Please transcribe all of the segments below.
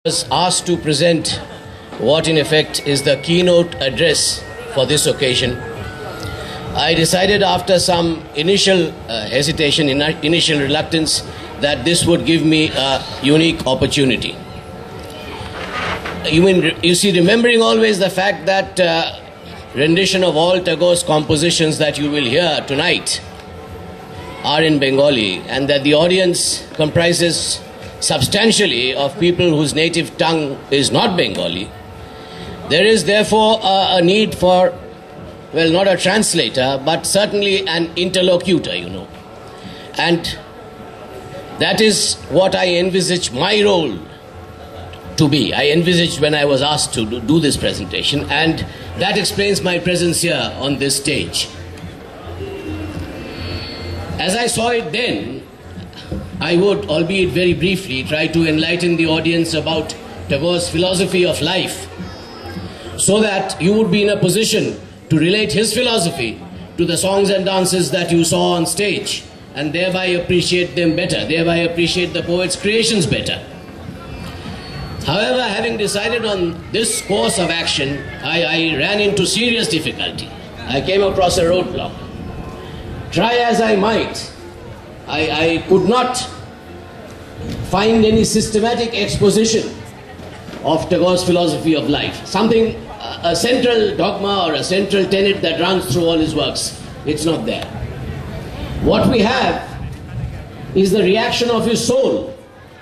was asked to present what in effect is the keynote address for this occasion. I decided after some initial hesitation, initial reluctance, that this would give me a unique opportunity. You see, remembering always the fact that rendition of all Tagore's compositions that you will hear tonight are in Bengali, and that the audience comprises substantially of people whose native tongue is not Bengali, there is therefore a need for, well, not a translator, but certainly an interlocutor, And that is what I envisage my role to be. I envisaged when I was asked to do this presentation, and that explains my presence here on this stage. As I saw it then, I would, albeit very briefly, try to enlighten the audience about Tagore's philosophy of life, so that you would be in a position to relate his philosophy to the songs and dances that you saw on stage, and thereby appreciate them better, thereby appreciate the poet's creations better. However, having decided on this course of action, I ran into serious difficulty. I came across a roadblock. Try as I might, I could not find any systematic exposition of Tagore's philosophy of life. Something, a central dogma or a central tenet that runs through all his works. It's not there. What we have is the reaction of his soul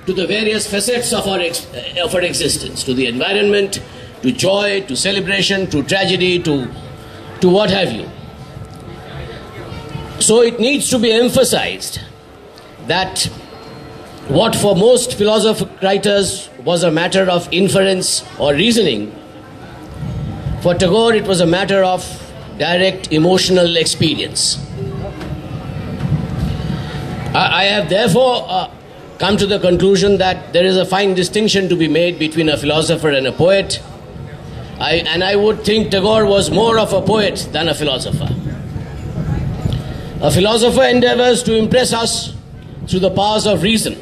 to the various facets of our existence, to the environment, to joy, to celebration, to tragedy, to what have you. So it needs to be emphasized that what for most philosophic writers was a matter of inference or reasoning, for Tagore it was a matter of direct emotional experience. I have therefore come to the conclusion that there is a fine distinction to be made between a philosopher and a poet. I would think Tagore was more of a poet than a philosopher. A philosopher endeavors to impress us through the powers of reason,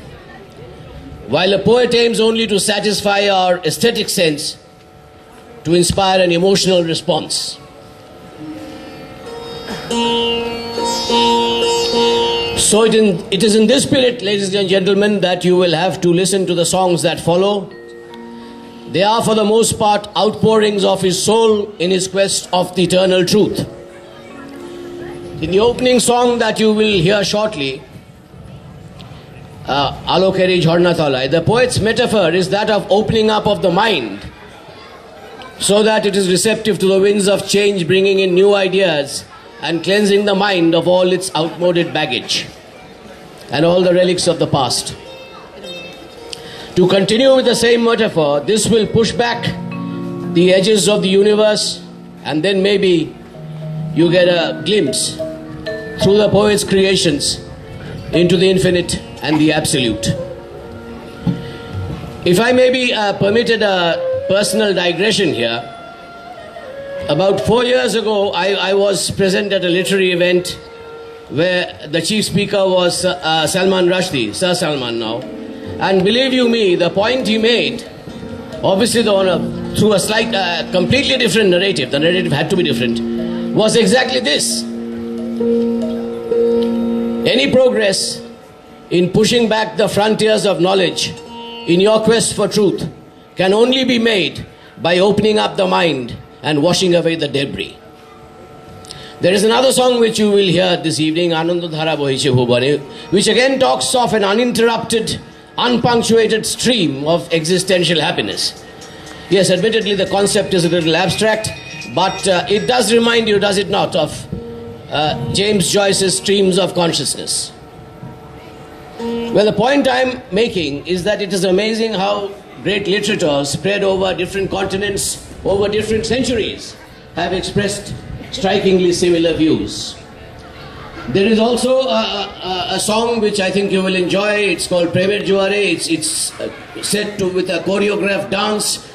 while a poet aims only to satisfy our aesthetic sense, to inspire an emotional response. So it is in this spirit, ladies and gentlemen, that you will have to listen to the songs that follow. They are for the most part outpourings of his soul in his quest of the eternal truth. In the opening song that you will hear shortly, Alokeri Jhorna Thalai, the poet's metaphor is that of opening up of the mind so that it is receptive to the winds of change, bringing in new ideas and cleansing the mind of all its outmoded baggage and all the relics of the past. To continue with the same metaphor, this will push back the edges of the universe, and then maybe you get a glimpse through the poet's creations into the infinite and the absolute. If I may be permitted a personal digression here, about 4 years ago I was present at a literary event where the chief speaker was Salman Rushdie, Sir Salman now, and believe you me, the point he made, obviously through a slight, completely different narrative, the narrative had to be different, was exactly this. Any progress in pushing back the frontiers of knowledge in your quest for truth can only be made by opening up the mind and washing away the debris. There is another song which you will hear this evening, Anandadhara Bohiche Bhubane, which again talks of an uninterrupted, unpunctuated stream of existential happiness. Yes, admittedly the concept is a little abstract, but it does remind you, does it not, of James Joyce's Streams of Consciousness. Well, the point I'm making is that it is amazing how great literatures spread over different continents, over different centuries, have expressed strikingly similar views. There is also a song which I think you will enjoy. It's called Premer Juare. It's set to with a choreographed dance.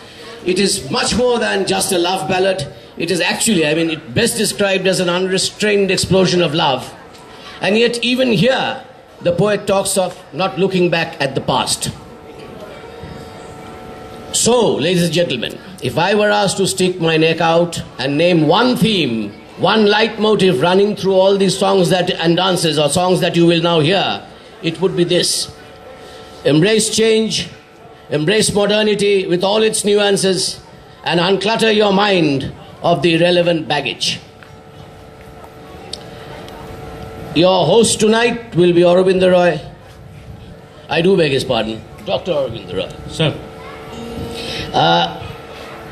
It is much more than just a love ballad. It is actually, it best described as an unrestrained explosion of love. And yet even here, the poet talks of not looking back at the past. So, ladies and gentlemen, if I were asked to stick my neck out and name one theme, one leitmotif running through all these songs and dances or songs that you will now hear, it would be this. Embrace change, embrace modernity with all its nuances, and unclutter your mind of the irrelevant baggage. Your host tonight will be Aurobindo Roy. I do beg his pardon, Dr. Aurobindo Roy. Sir.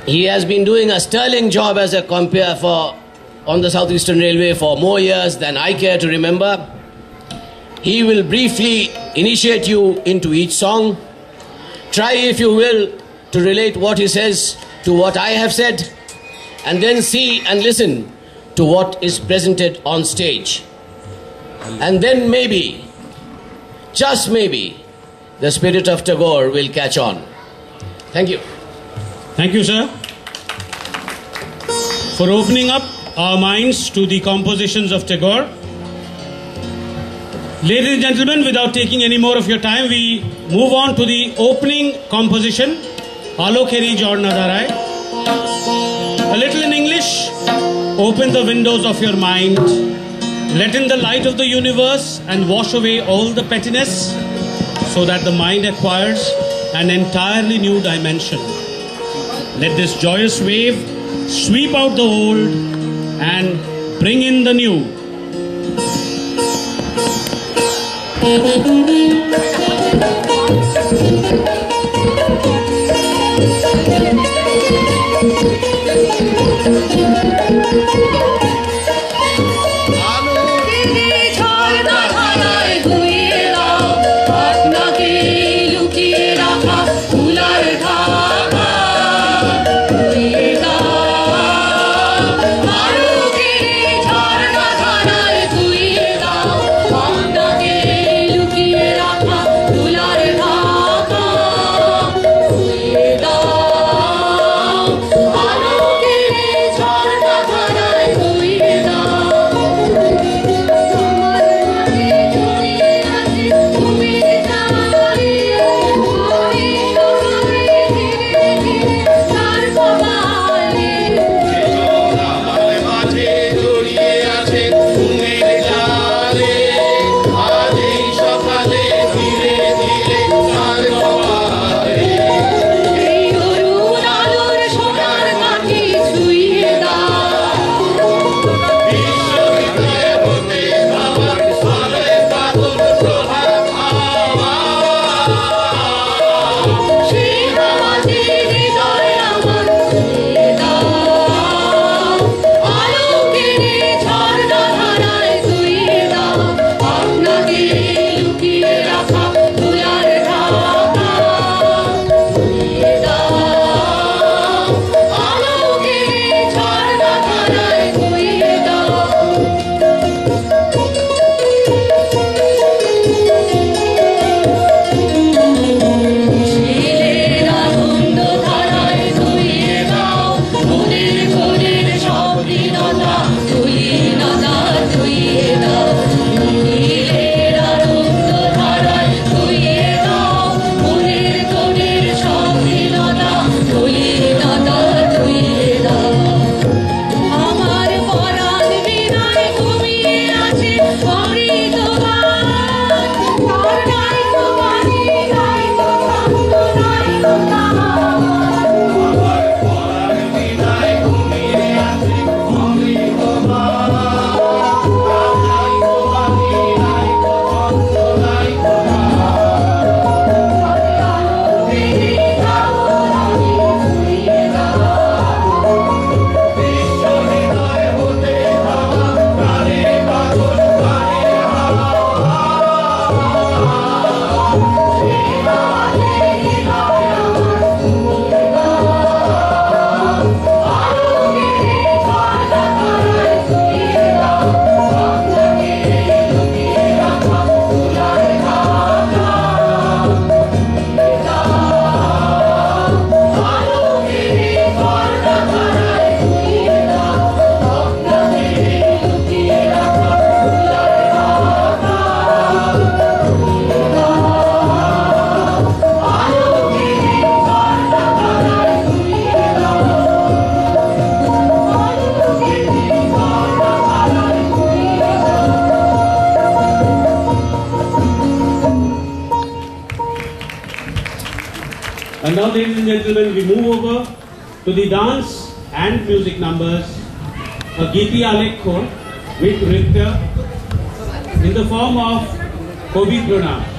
He has been doing a sterling job as a compere on the Southeastern Railway for more years than I care to remember. He will briefly initiate you into each song. Try, if you will, to relate what he says to what I have said, and then see and listen to what is presented on stage. And then maybe, just maybe, the spirit of Tagore will catch on. Thank you. Thank you, sir, for opening up our minds to the compositions of Tagore. Ladies and gentlemen, without taking any more of your time, we move on to the opening composition, Alokheri Jor Nadarai. A little in English. Open the windows of your mind. Let in the light of the universe and wash away all the pettiness so that the mind acquires an entirely new dimension. Let this joyous wave sweep out the old and bring in the new. Alokheri Jor And now, ladies and gentlemen, we move over to the dance and music numbers. A Giti Alekho with Nritya in the form of Kobi Pranam.